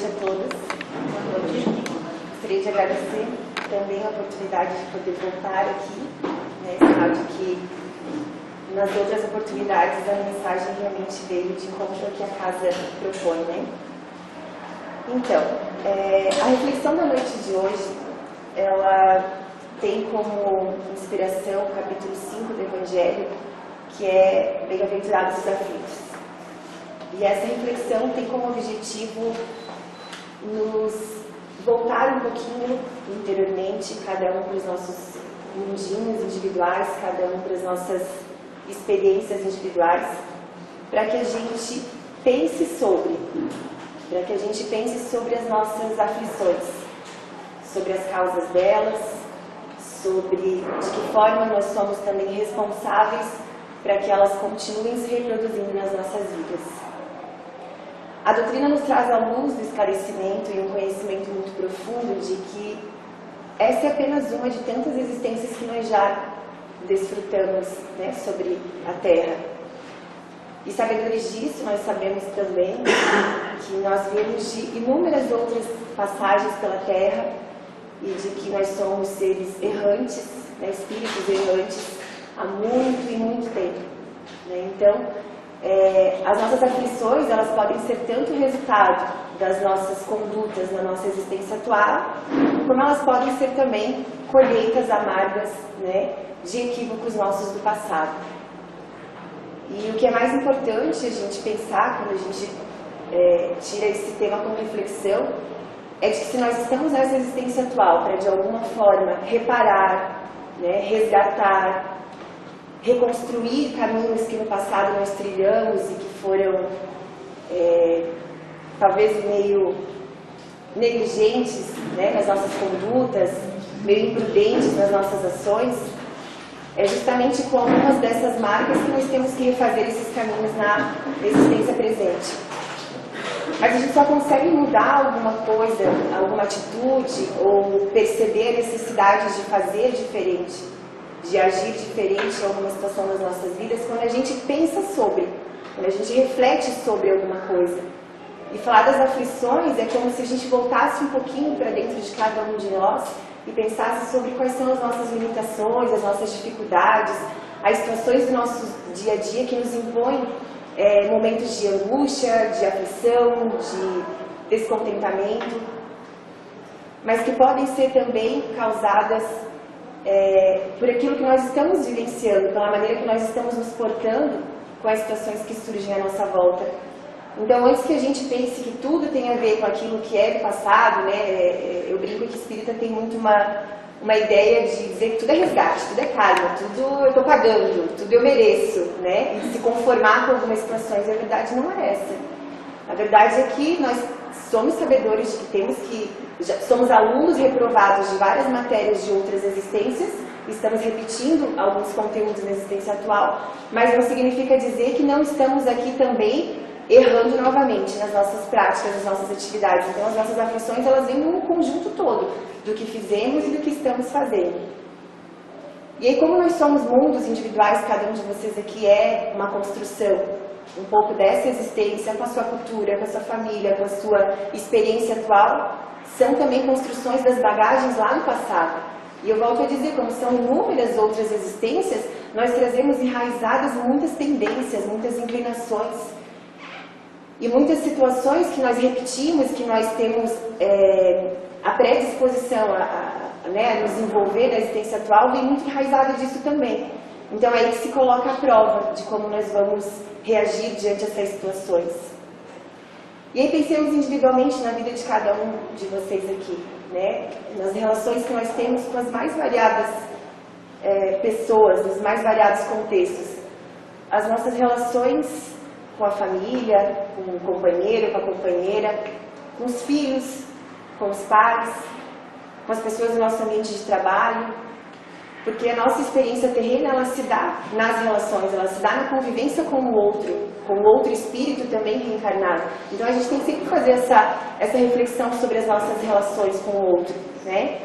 noite a todas. Gostaria de agradecer também a oportunidade de poder voltar aqui, né, sinal de que nas outras oportunidades a mensagem realmente veio de encontro ao que a casa propõe, né? Então, a reflexão da noite de hoje, ela tem como inspiração o capítulo 5 do Evangelho, que é Bem-aventurados os aflitos. E essa reflexão tem como objetivo nos voltar um pouquinho interiormente, cada um para os nossos mundinhos individuais, cada um para as nossas experiências individuais, para que a gente pense sobre as nossas aflições, sobre as causas delas, sobre de que forma nós somos também responsáveis para que elas continuem se reproduzindo nas nossas vidas. A doutrina nos traz a luz do esclarecimento e um conhecimento muito profundo de que essa é apenas uma de tantas existências que nós já desfrutamos, né, sobre a Terra. E sabedores disso, nós sabemos também que nós viemos de inúmeras outras passagens pela Terra e de que nós somos seres errantes, né, espíritos errantes, há muito e muito tempo, né? Então, as nossas aflições, elas podem ser tanto resultado das nossas condutas na nossa existência atual, como elas podem ser também colheitas amargas, né, de equívocos nossos do passado. E o que é mais importante a gente pensar quando a gente tira esse tema como reflexão é de que se nós estamos nessa existência atual para de alguma forma reparar, né, resgatar, reconstruir caminhos que no passado nós trilhamos e que foram talvez meio negligentes, né, nas nossas condutas, meio imprudentes nas nossas ações, é justamente com algumas dessas marcas que nós temos que refazer esses caminhos na existência presente. Mas a gente só consegue mudar alguma coisa, alguma atitude, ou perceber a necessidade de fazer diferente, de agir diferente em alguma situação das nossas vidas, quando a gente pensa sobre, quando a gente reflete sobre alguma coisa. E falar das aflições é como se a gente voltasse um pouquinho para dentro de cada um de nós e pensasse sobre quais são as nossas limitações, as nossas dificuldades, as situações do nosso dia a dia que nos impõem momentos de angústia, de aflição, de descontentamento, mas que podem ser também causadas por aquilo que nós estamos vivenciando, pela maneira que nós estamos nos portando com as situações que surgem à nossa volta. Então, antes que a gente pense que tudo tem a ver com aquilo que é do passado, né, eu brinco que espírita tem muito uma ideia de dizer que tudo é resgate, tudo é karma, tudo eu estou pagando, tudo eu mereço, né, e se conformar com algumas situações. A verdade não é essa. A verdade é que nós somos sabedores de que somos alunos reprovados de várias matérias de outras existências, estamos repetindo alguns conteúdos na existência atual, mas não significa dizer que não estamos aqui também errando novamente nas nossas práticas, nas nossas atividades. Então, as nossas aflições, elas vêm num conjunto todo do que fizemos e do que estamos fazendo. E aí, como nós somos mundos individuais, cada um de vocês aqui é uma construção um pouco dessa existência, com a sua cultura, com a sua família, com a sua experiência atual, são também construções das bagagens lá no passado. E eu volto a dizer, como são inúmeras outras existências, nós trazemos enraizadas muitas tendências, muitas inclinações, e muitas situações que nós repetimos, que nós temos a predisposição a nos envolver na existência atual, vem muito enraizada disso também. Então é aí que se coloca a prova de como nós vamos reagir diante dessas situações. E aí pensemos individualmente na vida de cada um de vocês aqui, né? Nas relações que nós temos com as mais variadas pessoas, nos mais variados contextos. As nossas relações com a família, com o companheiro, com a companheira, com os filhos, com os pais, com as pessoas do nosso ambiente de trabalho, porque a nossa experiência terrena, ela se dá nas relações, ela se dá na convivência com o outro espírito também reencarnado. Então a gente tem que sempre fazer essa reflexão sobre as nossas relações com o outro, né?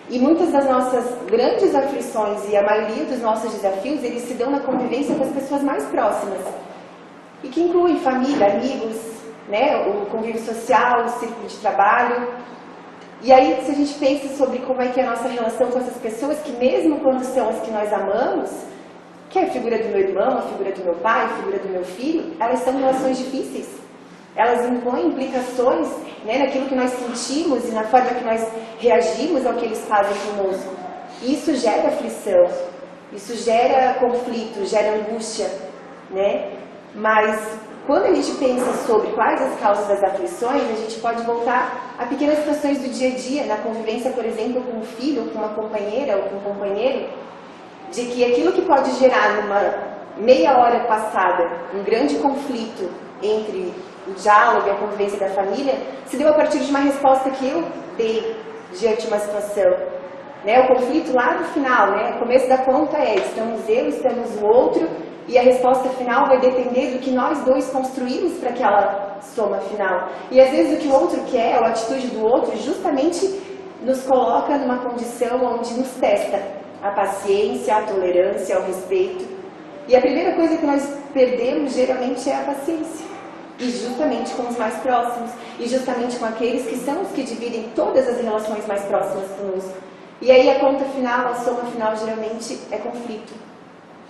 E muitas das nossas grandes aflições e a maioria dos nossos desafios, eles se dão na convivência com as pessoas mais próximas. E que incluem família, amigos, né, o convívio social, o círculo de trabalho. E aí, se a gente pensa sobre como é que é a nossa relação com essas pessoas, que mesmo quando são as que nós amamos, que é a figura do meu irmão, a figura do meu pai, a figura do meu filho, elas são relações difíceis. Elas impõem implicações, né, naquilo que nós sentimos e na forma que nós reagimos ao que eles fazem conosco. E isso gera aflição, isso gera conflito, gera angústia, né? Mas quando a gente pensa sobre quais as causas das aflições, a gente pode voltar a pequenas situações do dia a dia, na convivência, por exemplo, com um filho, com uma companheira ou com um companheiro, de que aquilo que pode gerar numa meia hora passada um grande conflito entre o diálogo e a convivência da família, se deu a partir de uma resposta que eu dei diante de uma situação. Né? O conflito lá no final, né? O começo da conta é estamos eu, estamos o outro, e a resposta final vai depender do que nós dois construímos para aquela soma final. E às vezes o que o outro quer, ou a atitude do outro, justamente nos coloca numa condição onde nos testa a paciência, a tolerância, o respeito. E a primeira coisa que nós perdemos geralmente é a paciência. E justamente com os mais próximos, e justamente com aqueles que são os que dividem todas as relações mais próximas conosco. E aí a conta final, a soma final geralmente é conflito.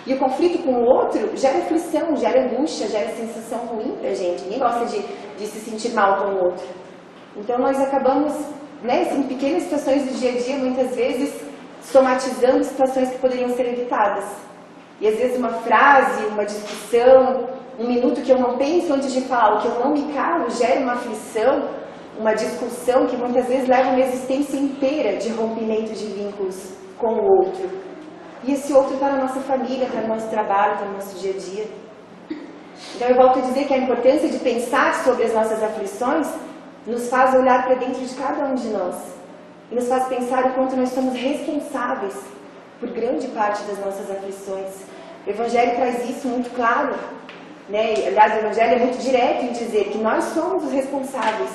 E o conflito com o outro gera aflição, gera angústia, gera sensação ruim pra gente. Ninguém gosta de se sentir mal com o outro. Então nós acabamos, né, em pequenas situações do dia a dia, muitas vezes somatizando situações que poderiam ser evitadas. E às vezes uma frase, uma discussão, um minuto que eu não penso antes de falar, o que eu não me calo, gera uma aflição, uma discussão que muitas vezes leva uma existência inteira de rompimento de vínculos com o outro. E esse outro está na nossa família, está no nosso trabalho, está no nosso dia a dia. Então eu volto a dizer que a importância de pensar sobre as nossas aflições nos faz olhar para dentro de cada um de nós. E nos faz pensar o quanto nós somos responsáveis por grande parte das nossas aflições. O Evangelho traz isso muito claro, né? Aliás, o Evangelho é muito direto em dizer que nós somos os responsáveis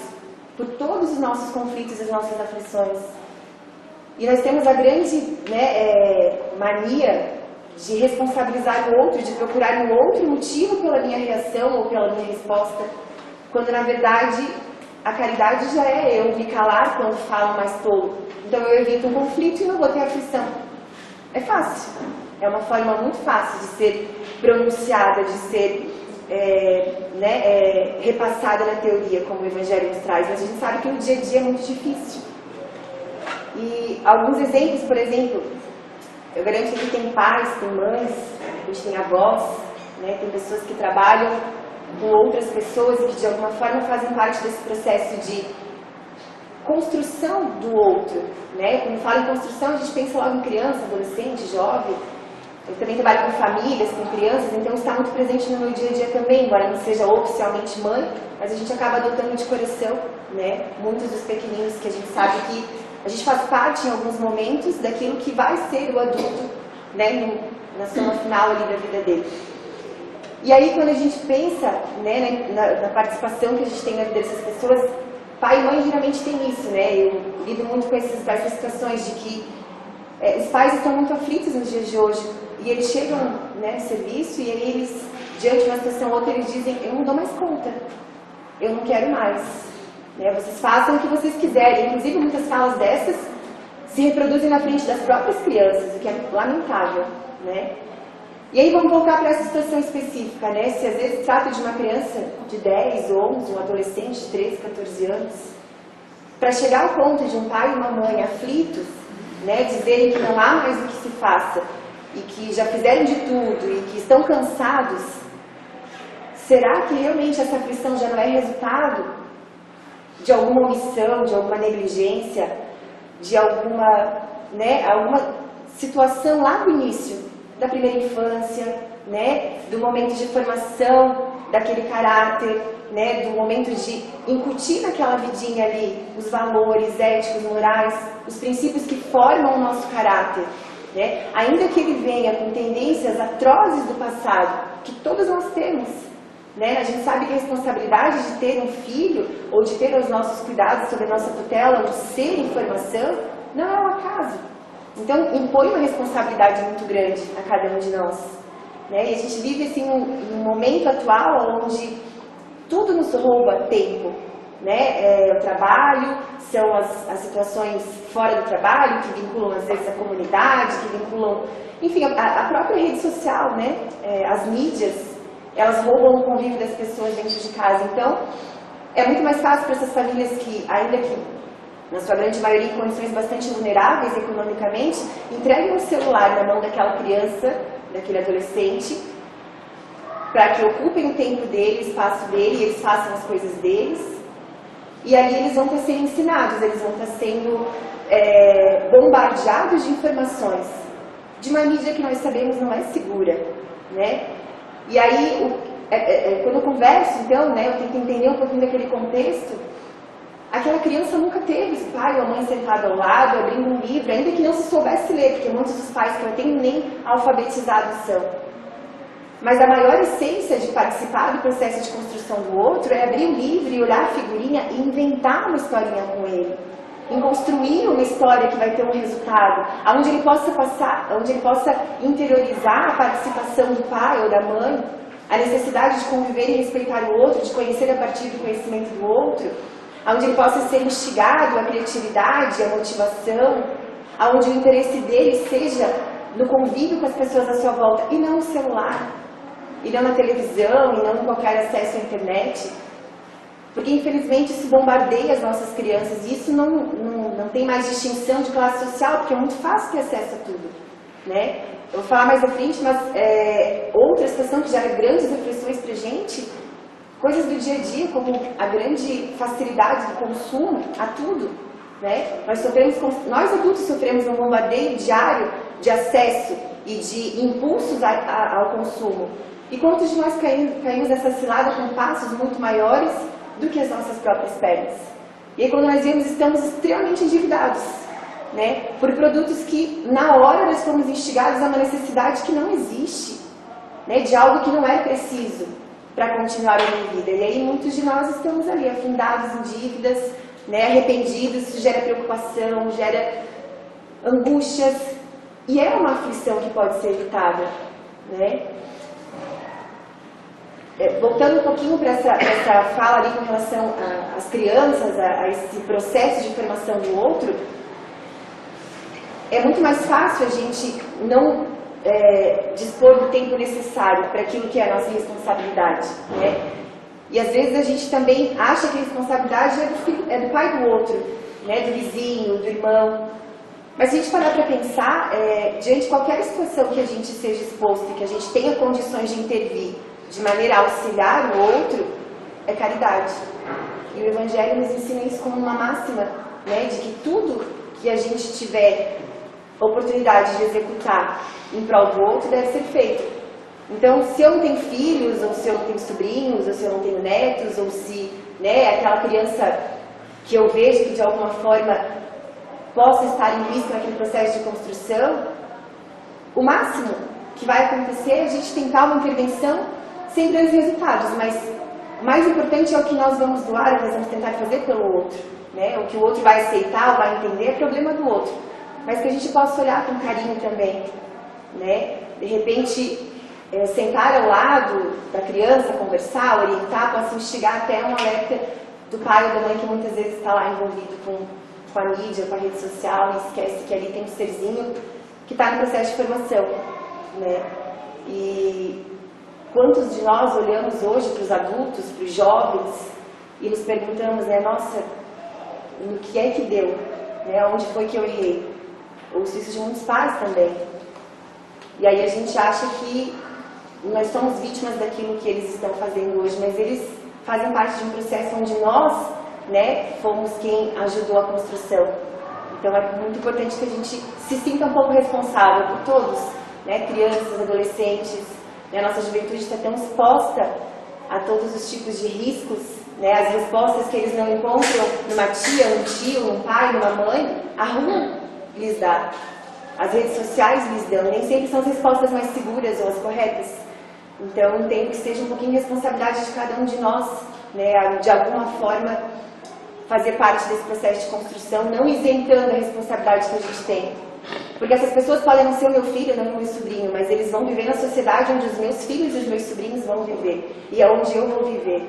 por todos os nossos conflitos e as nossas aflições. E nós temos a grande, né, mania de responsabilizar o outro, de procurar um outro motivo pela minha reação ou pela minha resposta, quando na verdade a caridade já é eu me calar quando falo mais tolo. Então eu evito um conflito e não vou ter aflição. É fácil, é uma forma muito fácil de ser pronunciada, de ser repassada na teoria, como o Evangelho nos traz, mas a gente sabe que no dia a dia é muito difícil. E alguns exemplos, por exemplo, eu garanto que tem pais, tem mães, a gente tem avós, né, tem pessoas que trabalham com outras pessoas e que de alguma forma fazem parte desse processo de construção do outro. Né? Quando fala em construção, a gente pensa logo em criança, adolescente, jovem. Eu também trabalho com famílias, com crianças, então está muito presente no meu dia a dia também, embora não seja oficialmente mãe, mas a gente acaba adotando de coração, né, muitos dos pequeninos que a gente sabe que a gente faz parte em alguns momentos daquilo que vai ser o adulto, né, na soma final ali da vida dele. E aí quando a gente pensa, né, na participação que a gente tem na vida dessas pessoas, pai e mãe geralmente tem isso, né? Eu lido muito com essas situações de que os pais estão muito aflitos nos dias de hoje e eles chegam, né, no serviço e aí eles, diante de uma situação ou outra, eles dizem: eu não dou mais conta, eu não quero mais, né? Vocês façam o que vocês quiserem. Inclusive muitas falas dessas se reproduzem na frente das próprias crianças, o que é lamentável, né? E aí vamos voltar para essa situação específica, né? Se às vezes trata de uma criança de 10, 11, um adolescente de 13, 14 anos, para chegar ao ponto de um pai e uma mãe aflitos, né, dizerem que não há mais o que se faça e que já fizeram de tudo e que estão cansados, será que realmente essa aflição já não é resultado de alguma omissão, de alguma negligência, de alguma situação lá no início da primeira infância, né, do momento de formação daquele caráter, né, do momento de incutir naquela vidinha ali os valores éticos, morais, os princípios que formam o nosso caráter, né, ainda que ele venha com tendências atrozes do passado, que todos nós temos, né, a gente sabe que a responsabilidade de ter um filho ou de ter os nossos cuidados sob a nossa tutela, um ser em formação, não é um acaso. Então, impõe uma responsabilidade muito grande a cada um de nós. Né? E a gente vive assim, um momento atual onde tudo nos rouba tempo, né? O trabalho, são as situações fora do trabalho, que vinculam às vezes a comunidade, que vinculam, enfim, a própria rede social, né? As mídias, elas roubam o convívio das pessoas dentro de casa. Então, é muito mais fácil para essas famílias que, ainda que na sua grande maioria em condições bastante vulneráveis economicamente, entreguem o celular na mão daquela criança, daquele adolescente, para que ocupem o tempo dele, o espaço dele, e eles façam as coisas deles. E ali eles vão estar sendo ensinados, eles vão estar sendo bombardeados de informações, de uma mídia que nós sabemos não é segura, né? E aí, quando eu converso, então, né, eu tento entender um pouquinho daquele contexto. Aquela criança nunca teve o pai ou a mãe sentado ao lado, abrindo um livro, ainda que não se soubesse ler, porque muitos dos pais que eu tenho nem alfabetizados são. Mas a maior essência de participar do processo de construção do outro é abrir o livro e olhar a figurinha e inventar uma historinha com ele. Em construir uma história que vai ter um resultado, onde ele possa passar, onde ele possa interiorizar a participação do pai ou da mãe, a necessidade de conviver e respeitar o outro, de conhecer a partir do conhecimento do outro, onde ele possa ser instigado à criatividade, à motivação, onde o interesse dele seja no convívio com as pessoas à sua volta, e não no celular, e não na televisão, e não em qualquer acesso à internet. Porque, infelizmente, isso bombardeia as nossas crianças, e isso não tem mais distinção de classe social, porque é muito fácil ter acesso a tudo, né? Eu vou falar mais à frente, mas outra situação que gera grandes reflexões para a gente, coisas do dia a dia, como a grande facilidade do consumo a tudo, né? Nós adultos sofremos um bombardeio diário de acesso e de impulsos ao consumo. E quantos de nós caímos nessa cilada com passos muito maiores do que as nossas próprias pernas? E aí, quando nós vemos, estamos extremamente endividados, né? Por produtos que, na hora, nós fomos instigados a uma necessidade que não existe, né? De algo que não é preciso para continuar a vida. E aí muitos de nós estamos ali afundados em dívidas, né, arrependidos, isso gera preocupação, gera angústias, e é uma aflição que pode ser evitada, né? Voltando um pouquinho para essa fala ali com relação às crianças, a esse processo de formação do outro, é muito mais fácil a gente não dispor do tempo necessário para aquilo que é a nossa responsabilidade, né? E às vezes a gente também acha que a responsabilidade é do pai do outro, né? Do vizinho, do irmão. Mas se a gente parar para pensar, diante de qualquer situação que a gente seja exposto e que a gente tenha condições de intervir de maneira a auxiliar o outro, é caridade. E o Evangelho nos ensina isso como uma máxima, né? De que tudo que a gente tiver oportunidade de executar em prol do outro deve ser feito. Então, se eu não tenho filhos, ou se eu não tenho sobrinhos, ou se eu não tenho netos, ou se, né, aquela criança que eu vejo que de alguma forma possa estar em risco naquele processo de construção, o máximo que vai acontecer é a gente tentar uma intervenção sem grandes resultados, mas o mais importante é o que nós vamos doar, o que nós vamos tentar fazer pelo outro, né? O que o outro vai aceitar ou vai entender é problema do outro, mas que a gente possa olhar com carinho também, né? De repente, sentar ao lado da criança, conversar, orientar, possa instigar até um alerta do pai ou da mãe que muitas vezes está lá envolvido com a mídia, com a rede social, e esquece que ali tem um serzinho que está no processo de formação, né? E quantos de nós olhamos hoje para os adultos, para os jovens, e nos perguntamos, né, nossa, no que é que deu? Né, onde foi que eu errei? Ou se isso de muitos pais também. E aí a gente acha que nós somos vítimas daquilo que eles estão fazendo hoje, mas eles fazem parte de um processo onde nós, né, fomos quem ajudou a construção. Então é muito importante que a gente se sinta um pouco responsável por todos, né, crianças, adolescentes. A nossa juventude está tão exposta a todos os tipos de riscos, né? As respostas que eles não encontram numa tia, num tio, num pai, numa mãe, a rua lhes dá. As redes sociais lhes dão, nem sempre são as respostas mais seguras ou as corretas. Então, entendo que seja um pouquinho de responsabilidade de cada um de nós, né? De alguma forma, fazer parte desse processo de construção, não isentando a responsabilidade que a gente tem. Porque essas pessoas podem não ser o meu filho, não o meu sobrinho, mas eles vão viver na sociedade onde os meus filhos e os meus sobrinhos vão viver. E é onde eu vou viver.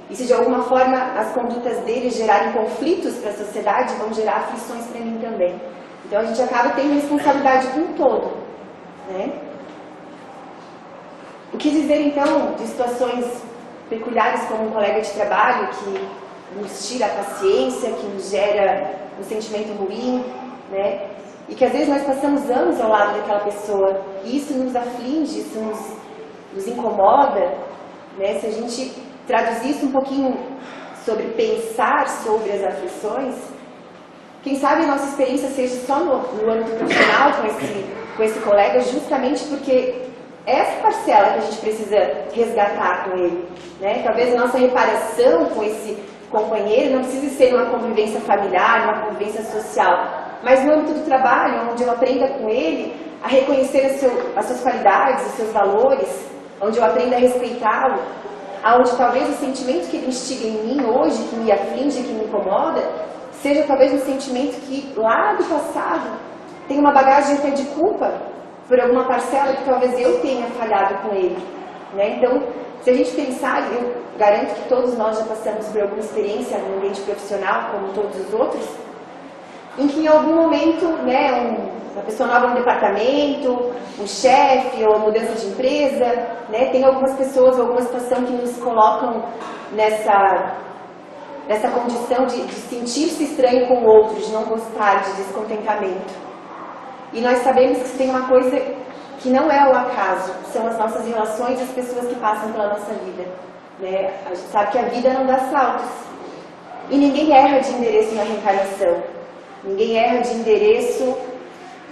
E se de alguma forma as condutas deles gerarem conflitos para a sociedade, vão gerar aflições para mim também. Então a gente acaba tendo responsabilidade com o todo, né? O que dizer então de situações peculiares como um colega de trabalho que nos tira a paciência, que nos gera um sentimento ruim, né? E que às vezes nós passamos anos ao lado daquela pessoa e isso nos aflige, isso nos incomoda, né? Se a gente traduzisse um pouquinho sobre pensar sobre as aflições, quem sabe a nossa experiência seja só no âmbito profissional com esse colega, justamente porque é essa parcela que a gente precisa resgatar com ele, né? Talvez a nossa reparação com esse companheiro não precise ser uma convivência familiar, uma convivência social, mas no âmbito do trabalho, onde eu aprenda com ele a reconhecer as suas qualidades, os seus valores, onde eu aprenda a respeitá-lo, onde talvez o sentimento que ele instiga em mim hoje, que me aflige, que me incomoda, seja talvez um sentimento que lá do passado tem uma bagagem até de culpa por alguma parcela que talvez eu tenha falhado com ele, né? Então, se a gente pensar, eu garanto que todos nós já passamos por alguma experiência no ambiente profissional, como todos os outros, em que em algum momento, né, uma pessoa nova no departamento, um chefe ou mudança de empresa, né, tem algumas pessoas, alguma situação que nos colocam nessa condição de sentir-se estranho com o outro, de não gostar, de descontentamento. E nós sabemos que tem uma coisa que não é o acaso, são as nossas relações e as pessoas que passam pela nossa vida, né? A gente sabe que a vida não dá saltos. E ninguém erra de endereço na reencarnação. Ninguém erra de endereço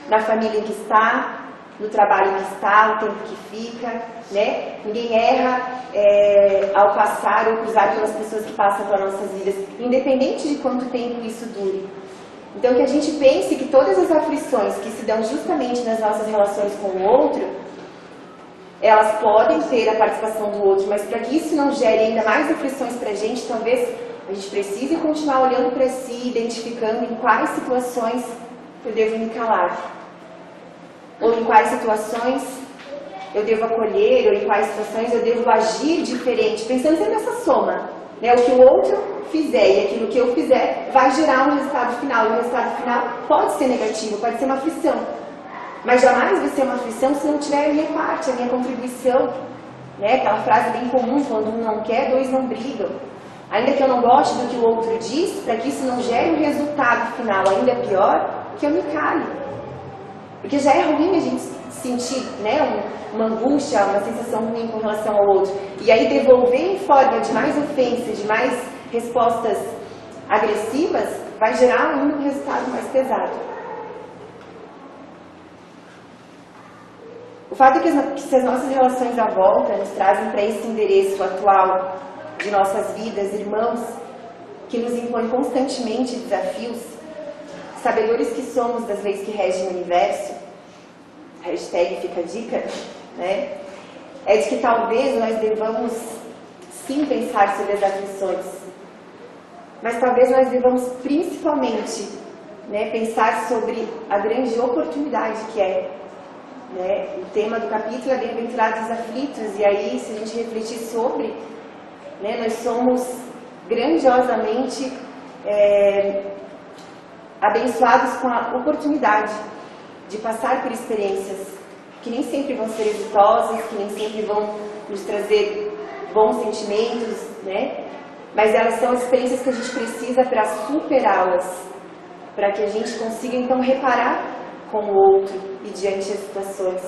na família em que está, no trabalho em que está, o tempo que fica, né? Ninguém erra ao passar ou cruzar pelas pessoas que passam pelas nossas vidas, independente de quanto tempo isso dure. Então, que a gente pense que todas as aflições que se dão justamente nas nossas relações com o outro, elas podem ter a participação do outro, mas para que isso não gere ainda mais aflições para a gente, talvez a gente precise continuar olhando para si, identificando em quais situações eu devo me calar, ou em quais situações eu devo acolher, ou em quais situações eu devo agir diferente, pensando sempre nessa soma, né? O que o outro fizer e aquilo que eu fizer vai gerar um resultado final, e o resultado final pode ser negativo, pode ser uma aflição, mas jamais vai ser uma aflição se não tiver a minha parte, a minha contribuição, né? Aquela frase bem comum, quando um não quer, dois não brigam. Ainda que eu não goste do que o outro diz, para que isso não gere um resultado final ainda pior, que eu me cale. Porque já é ruim a gente sentir, né, uma angústia, uma sensação ruim com relação ao outro. E aí devolver em forma de mais ofensa, de mais respostas agressivas, vai gerar ainda um resultado mais pesado. O fato é que se as nossas relações à volta nos trazem para esse endereço atual de nossas vidas, irmãos, que nos impõem constantemente desafios, sabedores que somos das leis que regem o universo, hashtag fica a dica, né? É de que talvez nós devamos sim pensar sobre as aflições, mas talvez nós devamos principalmente, né, pensar sobre a grande oportunidade que é, né? O tema do capítulo é Bem-aventurados os aflitos, e aí se a gente refletir sobre, né, nós somos grandiosamente abençoados com a oportunidade de passar por experiências que nem sempre vão ser exitosas, que nem sempre vão nos trazer bons sentimentos, né? Mas elas são as experiências que a gente precisa para superá-las, para que a gente consiga então reparar com o outro e diante das situações,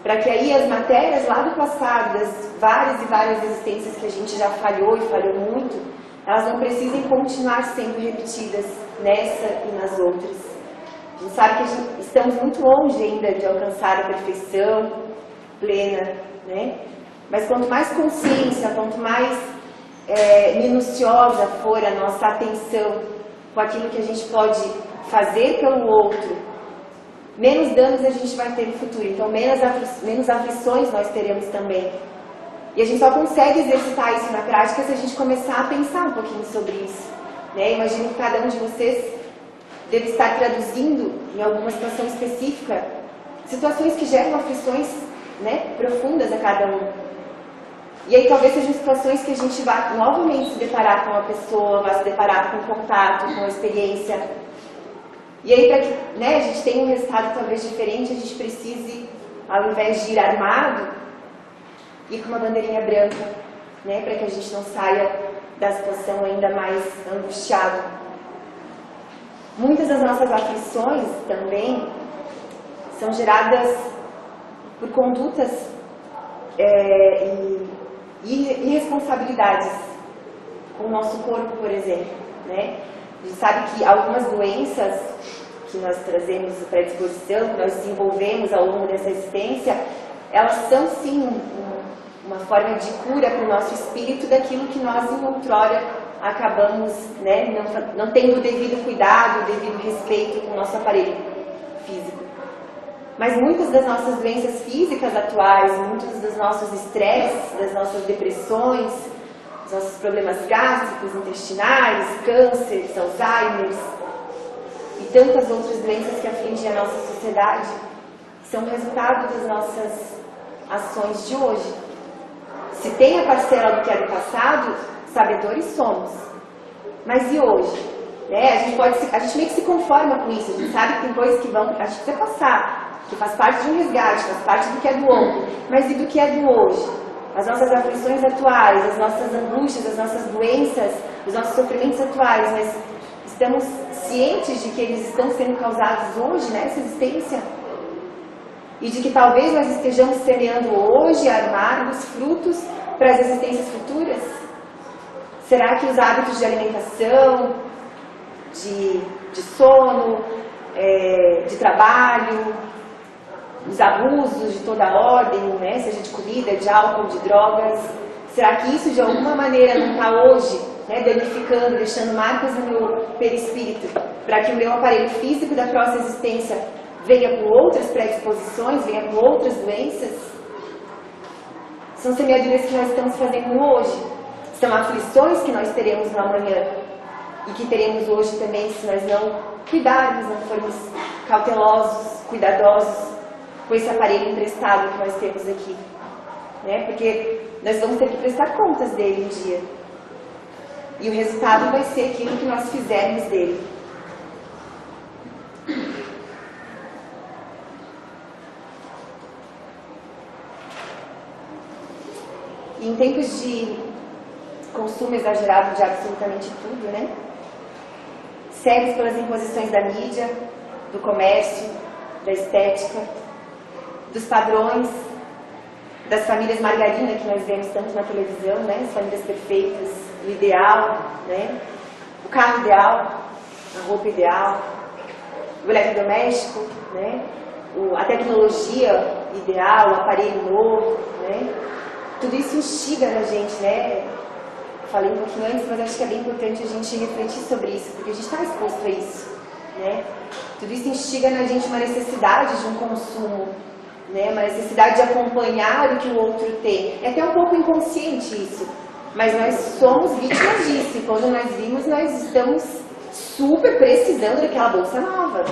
para que aí as matérias lá do passado, das várias e várias existências que a gente já falhou e falhou muito, elas não precisem continuar sendo repetidas nessa e nas outras. A gente sabe que estamos muito longe ainda de alcançar a perfeição plena, né? Mas quanto mais consciência, quanto mais minuciosa for a nossa atenção com aquilo que a gente pode fazer pelo outro, menos danos a gente vai ter no futuro. Então, menos aflições nós teremos também. E a gente só consegue exercitar isso na prática se a gente começar a pensar um pouquinho sobre isso, né? Imagino que cada um de vocês deve estar traduzindo em alguma situação específica situações que geram aflições, né, profundas a cada um. E aí talvez sejam situações que a gente vá novamente se deparar com uma pessoa, vá se deparar com um contato, com uma experiência. E aí para que, né, a gente tenha um resultado talvez diferente, a gente precise, ao invés de ir armado, ir com uma bandeirinha branca, né, para que a gente não saia da situação ainda mais angustiado. Muitas das nossas aflições também são geradas por condutas e irresponsabilidades com o nosso corpo, por exemplo, né? A gente sabe que algumas doenças que nós trazemos para a disposição, que nós desenvolvemos ao longo dessa existência, elas são sim uma forma de cura para o nosso espírito daquilo que nós em outrora acabamos, né, não tendo o devido cuidado, o devido respeito com o nosso aparelho físico. Mas muitas das nossas doenças físicas atuais, muitos dos nossos estresses, das nossas depressões, dos nossos problemas gástricos, intestinais, cânceres, Alzheimer e tantas outras doenças que afligem a nossa sociedade, são resultado das nossas ações de hoje. Se tem a parcela do que é do passado, sabedores somos. Mas e hoje? Né? A gente meio que se conforma com isso, a gente sabe que tem coisas que a gente precisa passar, que faz parte de um resgate, faz parte do que é do ontem, mas e do que é do hoje? As nossas aflições atuais, as nossas angústias, as nossas doenças, os nossos sofrimentos atuais, mas estamos cientes de que eles estão sendo causados hoje, nessa existência? E de que talvez nós estejamos semeando hoje amargos frutos para as existências futuras? Será que os hábitos de alimentação, de sono, de trabalho, os abusos de toda ordem, né, seja de comida, de álcool, de drogas, será que isso de alguma maneira não está hoje, né, danificando, deixando marcas no meu perispírito, para que o meu aparelho físico da próxima existência venha com outras predisposições, venha com outras doenças? São semeaduras que nós estamos fazendo hoje, são aflições que nós teremos no amanhã e que teremos hoje também se nós não cuidarmos, não formos cautelosos, cuidadosos com esse aparelho emprestado que nós temos aqui, né? Porque nós vamos ter que prestar contas dele um dia. E o resultado vai ser aquilo que nós fizermos dele. E em tempos de consumo exagerado de absolutamente tudo, né? Cegos pelas imposições da mídia, do comércio, da estética, dos padrões, das famílias margarina que nós vemos tanto na televisão, né? As famílias perfeitas, o ideal, né? O carro ideal, a roupa ideal, o eletrodoméstico, né? A tecnologia ideal, o aparelho novo, né? Tudo isso instiga na gente, né? Falei um pouquinho antes, mas acho que é bem importante a gente refletir sobre isso, porque a gente está exposto a isso, né? Tudo isso instiga na gente uma necessidade de um consumo, né? Uma necessidade de acompanhar o que o outro tem. É até um pouco inconsciente isso, mas nós somos vítimas disso. E quando nós vimos, nós estamos super precisando daquela bolsa nova.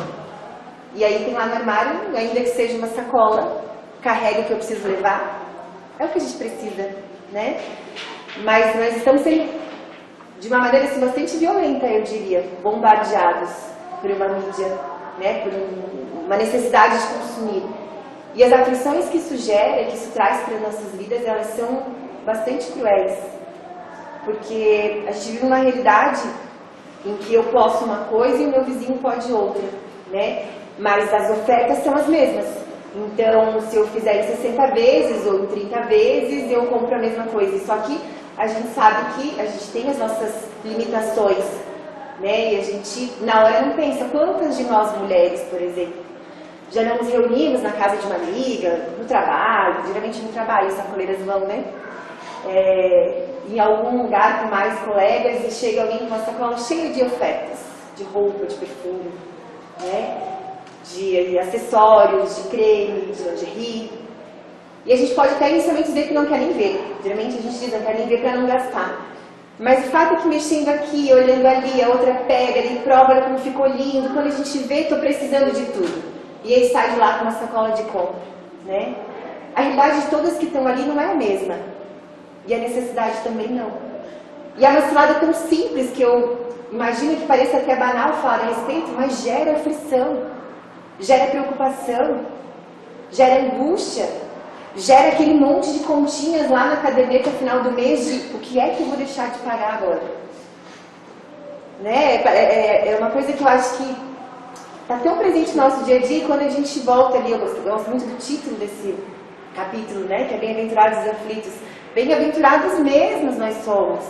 E aí tem lá no armário, ainda que seja uma sacola, carrega o que eu preciso levar. É o que a gente precisa, né? Mas nós estamos sendo, de uma maneira assim, bastante violenta, eu diria, bombardeados por uma mídia, né? Por uma necessidade de consumir. E as aflições que isso gera, que isso traz para as nossas vidas, elas são bastante cruéis. Porque a gente vive numa realidade em que eu posso uma coisa e o meu vizinho pode outra, né? Mas as ofertas são as mesmas. Então, se eu fizer em 60 vezes ou em 30 vezes, eu compro a mesma coisa. Só que a gente sabe que a gente tem as nossas limitações, né? E a gente, na hora, não pensa. Quantas de nós mulheres, por exemplo, já não nos reunimos na casa de uma amiga, no trabalho, geralmente no trabalho, as sacoleiras vão, né? Em algum lugar com mais colegas e chega alguém com uma sacola cheia de ofertas, de roupa, de perfume, né? De acessórios, de creme, de lingerie. E a gente pode até inicialmente dizer que não quer nem ver. Geralmente a gente diz não quer nem ver para não gastar. Mas o fato é que mexendo aqui, olhando ali, a outra pega, ele prova, olha como ficou lindo. Quando a gente vê, estou precisando de tudo. E aí sai de lá com uma sacola de compra, né? A realidade de todas que estão ali não é a mesma. E a necessidade também não. E é uma cilada tão simples que eu imagino que pareça até banal falar a respeito, mas gera aflição, gera preocupação, gera angústia, gera aquele monte de continhas lá na caderneta no final do mês de o que é que eu vou deixar de pagar agora. Né? É uma coisa que eu acho que está tão presente no nosso dia a dia, e quando a gente volta ali, eu gosto muito do título desse capítulo, né? Que é Bem-aventurados os aflitos. Bem-aventurados mesmos nós somos,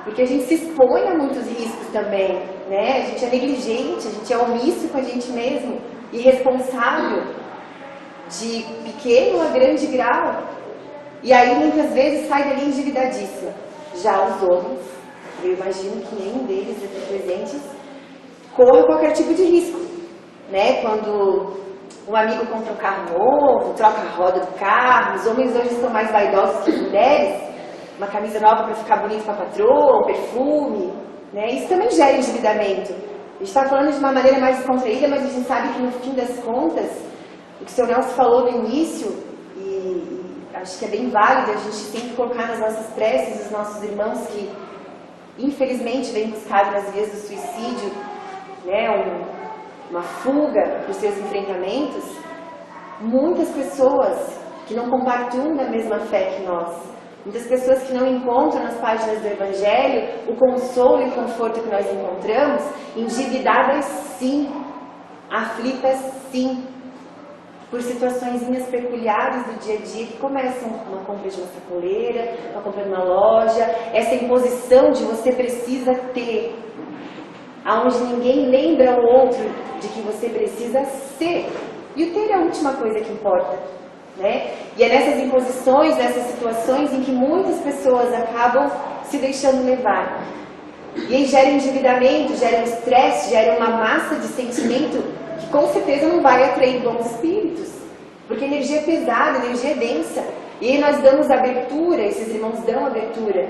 porque a gente se expõe a muitos riscos também, né? A gente é negligente, a gente é omisso com a gente mesmo, irresponsável, de pequeno a grande grau. E aí muitas vezes sai dali endividadíssimo. Já os homens, eu imagino que nenhum deles aqui presentes corra qualquer tipo de risco, né? Quando um amigo compra um carro novo, troca a roda do carro, os homens hoje estão mais vaidosos que as mulheres, uma camisa nova para ficar bonito com a patroa, um perfume, né? Isso também gera endividamento. A gente está falando de uma maneira mais descontraída, mas a gente sabe que no fim das contas, o que o Sr. Nelson falou no início, e acho que é bem válido a gente sempre colocar nas nossas preces os nossos irmãos que infelizmente vêm buscar nas vias do suicídio, né, uma fuga para os seus enfrentamentos. Muitas pessoas que não compartilham da mesma fé que nós, muitas pessoas que não encontram nas páginas do Evangelho o consolo e o conforto que nós encontramos, endividadas sim, aflitas sim, por situaçõezinhas peculiares do dia a dia que começam uma compra de uma sacoleira, uma compra de uma loja, essa imposição de você precisa ter, aonde ninguém lembra o outro de que você precisa ser. E o ter é a última coisa que importa, né? E é nessas imposições, nessas situações em que muitas pessoas acabam se deixando levar. E aí gera endividamento, gera estresse, gera uma massa de sentimento que com certeza não vai atrair bons espíritos. Porque a energia é pesada, a energia é densa. E aí nós damos abertura, esses irmãos dão abertura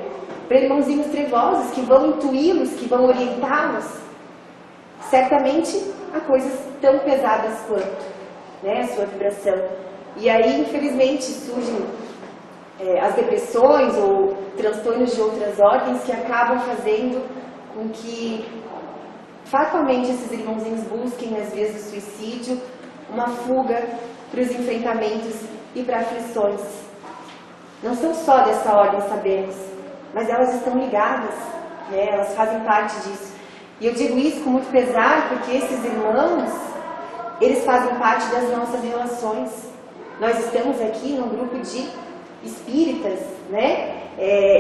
para irmãozinhos trevosos que vão intuí-los, que vão orientá-los, certamente a coisas tão pesadas quanto, né, a sua vibração. E aí, infelizmente, surgem as depressões ou transtornos de outras ordens que acabam fazendo com que fatalmente esses irmãozinhos busquem nas vias do suicídio uma fuga para os enfrentamentos e para aflições. Não são só dessa ordem, sabemos, mas elas estão ligadas, né? Elas fazem parte disso. E eu digo isso com muito pesar porque esses irmãos, eles fazem parte das nossas relações. Nós estamos aqui num grupo de espíritas, né?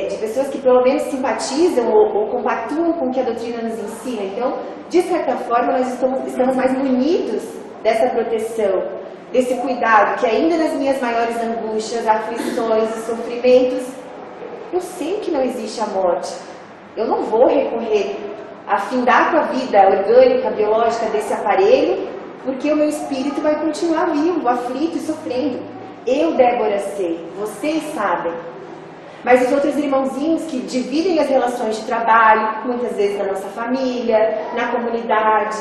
De pessoas que pelo menos simpatizam ou compactuam com o que a doutrina nos ensina. Então, de certa forma, nós estamos mais munidos dessa proteção, desse cuidado, que ainda nas minhas maiores angústias, aflições e sofrimentos, eu sei que não existe a morte. Eu não vou recorrer a findar com a vida orgânica, biológica desse aparelho, porque o meu espírito vai continuar vivo, aflito e sofrendo. Eu, Débora, sei, vocês sabem. Mas os outros irmãozinhos que dividem as relações de trabalho, muitas vezes na nossa família, na comunidade,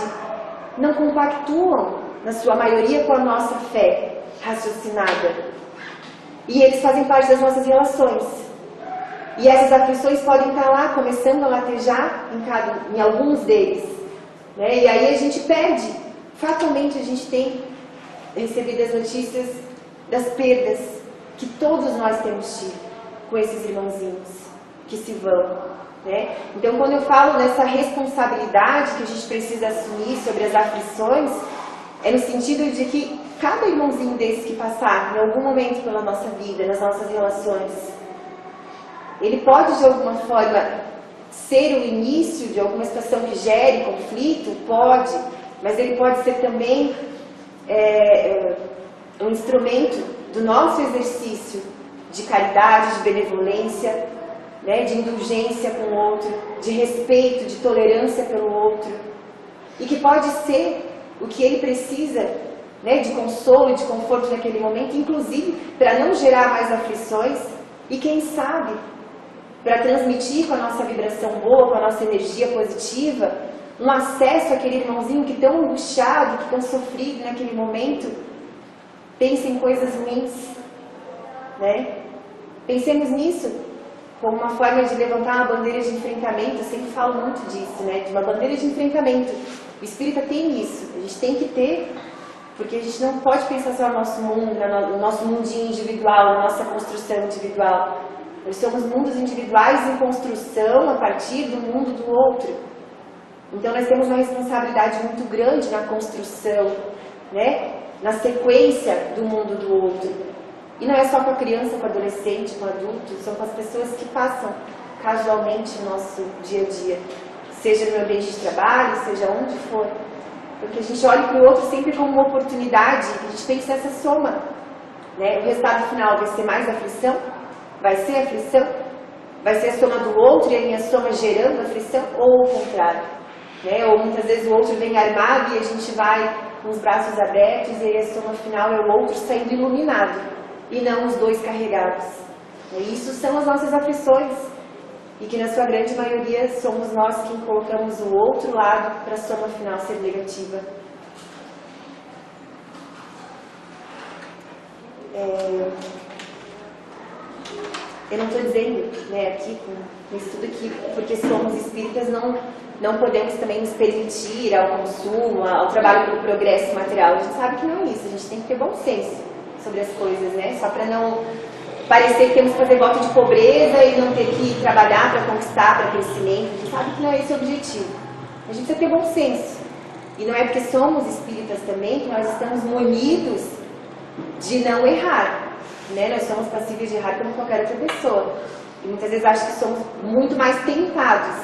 não compactuam, na sua maioria, com a nossa fé raciocinada. E eles fazem parte das nossas relações. E essas aflições podem estar lá, começando a latejar em alguns deles, né? E aí a gente perde. Fatalmente a gente tem recebido as notícias das perdas que todos nós temos tido com esses irmãozinhos que se vão, né? Então, quando eu falo nessa responsabilidade que a gente precisa assumir sobre as aflições, é no sentido de que cada irmãozinho desse que passar em algum momento pela nossa vida, nas nossas relações, ele pode de alguma forma ser o início de alguma situação que gere conflito, pode, mas ele pode ser também um instrumento do nosso exercício de caridade, de benevolência, né, de indulgência com o outro, de respeito, de tolerância pelo outro, e que pode ser o que ele precisa, né, de consolo e de conforto naquele momento, inclusive para não gerar mais aflições e, quem sabe, para transmitir com a nossa vibração boa, com a nossa energia positiva, um acesso àquele irmãozinho que tão angustiado, que tão sofrido naquele momento, pensa em coisas ruins, né? Pensemos nisso. como uma forma de levantar uma bandeira de enfrentamento. Eu sempre falo muito disso, né? De uma bandeira de enfrentamento. O espírita tem isso, a gente tem que ter, porque a gente não pode pensar só no nosso mundo, no nosso mundinho individual, na nossa construção individual. Nós somos mundos individuais em construção a partir do mundo do outro. Então nós temos uma responsabilidade muito grande na construção, né? Na sequência do mundo do outro. E não é só com a criança, com o adolescente, com o adulto, são com as pessoas que passam casualmente o nosso dia a dia. Seja no ambiente de trabalho, seja onde for. Porque a gente olha para o outro sempre como uma oportunidade, a gente pensa nessa soma. Né? O resultado final vai ser mais aflição? Vai ser aflição? Vai ser a soma do outro e a minha soma gerando aflição? Ou o contrário? Né? Ou muitas vezes o outro vem armado e a gente vai com os braços abertos e aí a soma final é o outro saindo iluminado e não os dois carregados. E isso são as nossas aflições. E que na sua grande maioria somos nós quem colocamos o outro lado para a soma final ser negativa. Eu não estou dizendo, né, aqui com isso tudo aqui, porque somos espíritas, não podemos também nos permitir ao consumo, ao trabalho pelo progresso material. A gente sabe que não é isso, a gente tem que ter bom senso sobre as coisas, né? Só para não parecer que temos que fazer voto de pobreza e não ter que trabalhar para conquistar, para crescimento. A gente sabe que não é esse o objetivo. A gente precisa ter bom senso. E não é porque somos espíritas também que nós estamos munidos de não errar. Né? Nós somos passíveis de errar como qualquer outra pessoa. E muitas vezes acho que somos muito mais tentados.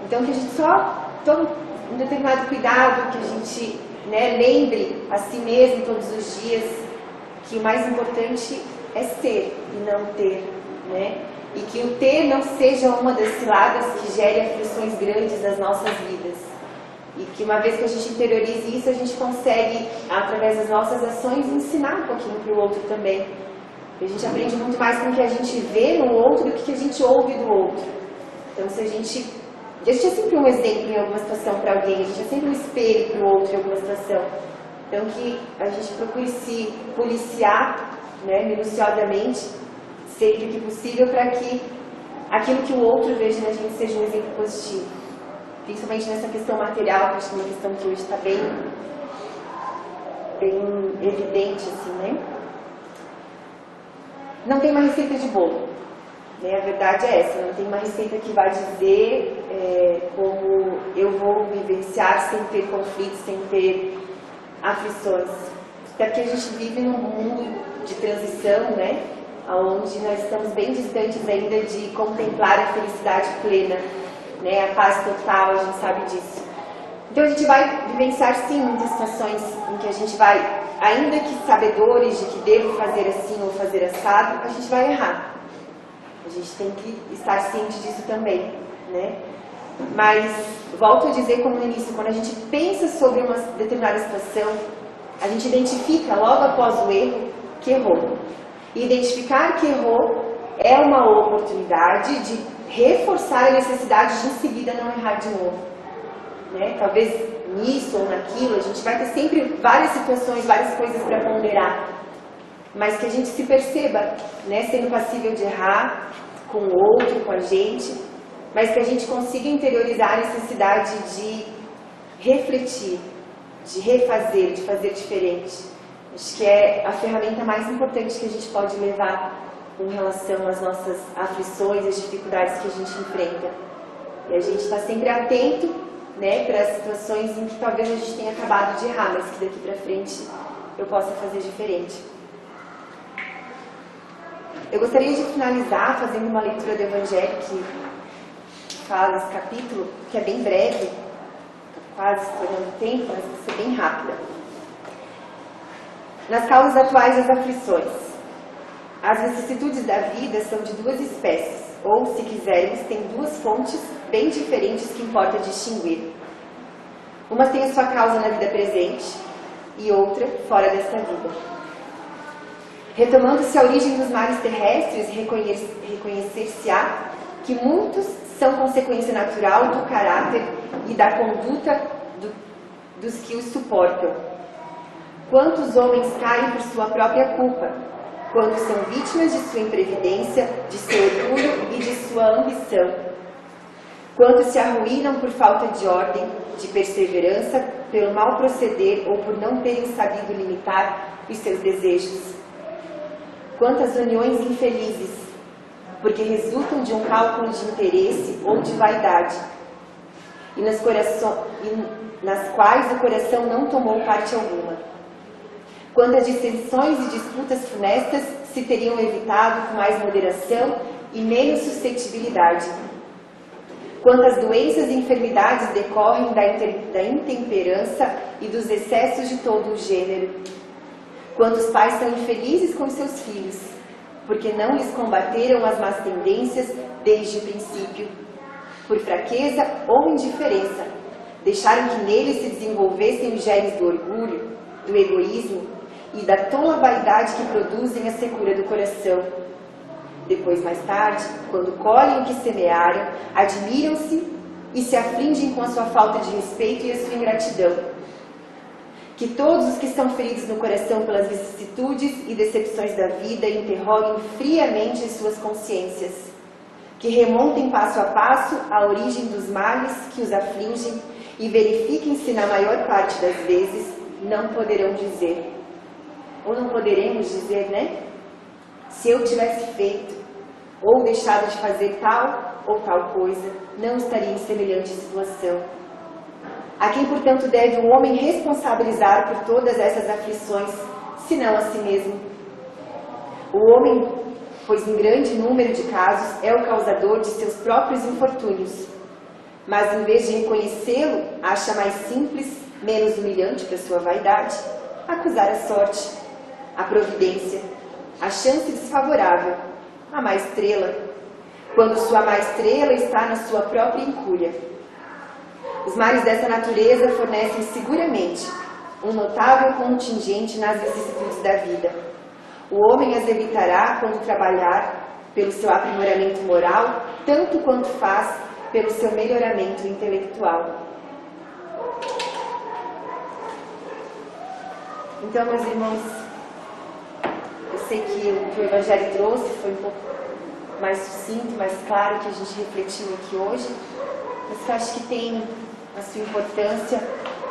Então que a gente só tome um determinado cuidado, que a gente, né, lembre a si mesmo todos os dias que o mais importante é ser e não ter, né? E que o ter não seja uma das ciladas que gere aflições grandes nas nossas vidas. E que uma vez que a gente interiorize isso, a gente consegue, através das nossas ações, ensinar um pouquinho para o outro também. A gente aprende muito mais com o que a gente vê no outro do que a gente ouve do outro. Então, se a gente é sempre um exemplo em alguma situação para alguém, a gente é sempre um espelho para o outro em alguma situação. Então, que a gente procure se policiar, né, minuciosamente, sempre que possível, para que aquilo que o outro veja na gente seja um exemplo positivo. Principalmente nessa questão material, que acho que é uma questão que hoje está bem evidente, assim, né? Não tem uma receita de bolo, né? A verdade é essa, não tem uma receita que vai dizer como eu vou vivenciar sem ter conflitos, sem ter aflições. Até porque a gente vive num mundo de transição, né? Onde nós estamos bem distantes ainda de contemplar a felicidade plena, né? A paz total, a gente sabe disso. Então a gente vai vivenciar sim muitas situações em que a gente vai, ainda que sabedores de que devo fazer assim ou fazer assado, a gente vai errar. A gente tem que estar ciente disso também, né? Mas, volto a dizer como no início, quando a gente pensa sobre uma determinada situação, a gente identifica logo após o erro que errou. E identificar que errou é uma oportunidade de reforçar a necessidade de em seguida não errar de novo. Né? Talvez nisso ou naquilo, a gente vai ter sempre várias situações, várias coisas para ponderar. Mas que a gente se perceba, né, sendo passível de errar com o outro, com a gente, mas que a gente consiga interiorizar a necessidade de refletir, de refazer, de fazer diferente. Acho que é a ferramenta mais importante que a gente pode levar em relação às nossas aflições, às dificuldades que a gente enfrenta. E a gente está sempre atento, né, para as situações em que talvez a gente tenha acabado de errar, mas que daqui para frente eu possa fazer diferente. Eu gostaria de finalizar fazendo uma leitura do Evangelho que fala nesse capítulo, que é bem breve, estou quase estourando o tempo, mas vai ser bem rápida. Nas causas atuais das aflições. As vicissitudes da vida são de duas espécies, ou, se quisermos, têm duas fontes bem diferentes que importa distinguir. Umas têm a sua causa na vida presente e outra fora desta vida. Retomando-se a origem dos males terrestres, reconhecer-se-á que muitos são consequência natural do caráter e da conduta dos que os suportam. Quantos homens caem por sua própria culpa, quando são vítimas de sua imprevidência, de seu orgulho e de sua sua ambição. Quantos se arruinam por falta de ordem, de perseverança, pelo mau proceder ou por não terem sabido limitar os seus desejos. Quantas uniões infelizes, porque resultam de um cálculo de interesse ou de vaidade, e nas quais o coração não tomou parte alguma. Quantas dissensões e disputas funestas se teriam evitado com mais moderação e menos suscetibilidade. Quantas doenças e enfermidades decorrem da intemperança e dos excessos de todo o gênero. Quantos pais são infelizes com seus filhos, porque não lhes combateram as más tendências desde o princípio. Por fraqueza ou indiferença, deixaram que neles se desenvolvessem os germes do orgulho, do egoísmo e da tola vaidade que produzem a secura do coração. Depois, mais tarde, quando colhem o que semearam, admiram-se e se afligem com a sua falta de respeito e a sua ingratidão. Que todos os que estão feridos no coração pelas vicissitudes e decepções da vida interroguem friamente as suas consciências. Que remontem passo a passo a origem dos males que os afligem e verifiquem se, na maior parte das vezes, não poderão dizer, ou não poderemos dizer, né? Se eu tivesse feito ou deixado de fazer tal ou tal coisa, não estaria em semelhante situação. A quem, portanto, deve o homem responsabilizar por todas essas aflições, senão a si mesmo? O homem, pois em grande número de casos, é o causador de seus próprios infortúnios. Mas, em vez de reconhecê-lo, acha mais simples, menos humilhante para sua vaidade, acusar a sorte, a providência, a chance desfavorável, a má estrela, quando sua má estrela está na sua própria incúria. Os males dessa natureza fornecem seguramente um notável contingente nas vicissitudes da vida. O homem as evitará quando trabalhar pelo seu aprimoramento moral, tanto quanto faz pelo seu melhoramento intelectual. Então, meus irmãos, eu sei que o que o Evangelho trouxe foi um pouco mais sucinto, mais claro que a gente refletiu aqui hoje, mas eu acho que tem a sua importância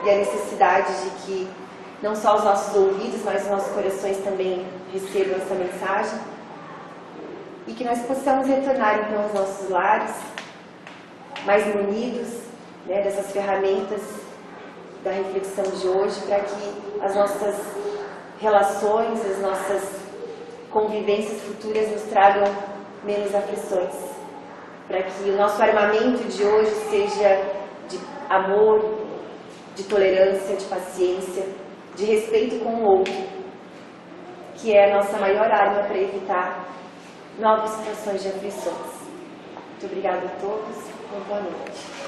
e a necessidade de que não só os nossos ouvidos, mas os nossos corações também recebam essa mensagem e que nós possamos retornar então aos nossos lares mais munidos, né, dessas ferramentas da reflexão de hoje, para que as nossas relações, as nossas convivências futuras nos tragam menos aflições, para que o nosso armamento de hoje seja de amor, de tolerância, de paciência, de respeito com o outro, que é a nossa maior arma para evitar novas situações de aflições. Muito obrigada a todos, uma boa noite.